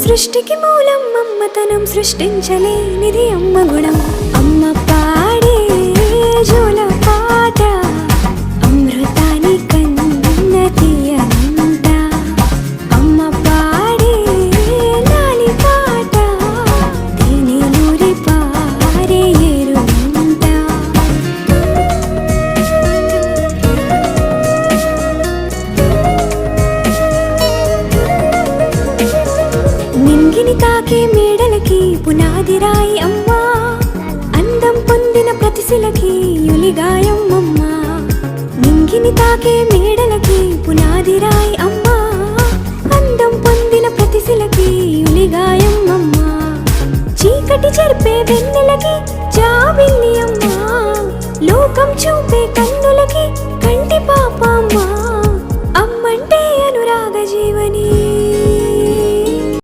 సృష్టికి మూలం మమ్మతనం సృష్టించలేనిది అమ్మ గుణం. అమ్మ పాడే జోల పాట అమృతాని కన్న తీయనంట. అమ్మ పాడే లాలి పాట తేనెలూరి పారే ఏరునంట. నింగిని తాకే మేడలకి పునాది రాయి అమ్మా, అందం పొందిన ప్రతిశిలకి యులిగాయం అమ్మా. నింగిని తాకే మేడలకి పునాది రాయి అమ్మా, అందం పొందిన ప్రతిశిలకి యులిగాయం అమ్మా. చీకటి చెరిపే వెన్నెలకి జాబిల్లి అమ్మా, లోకం చూపే కన్నులకి కంటి పాప అమ్మా.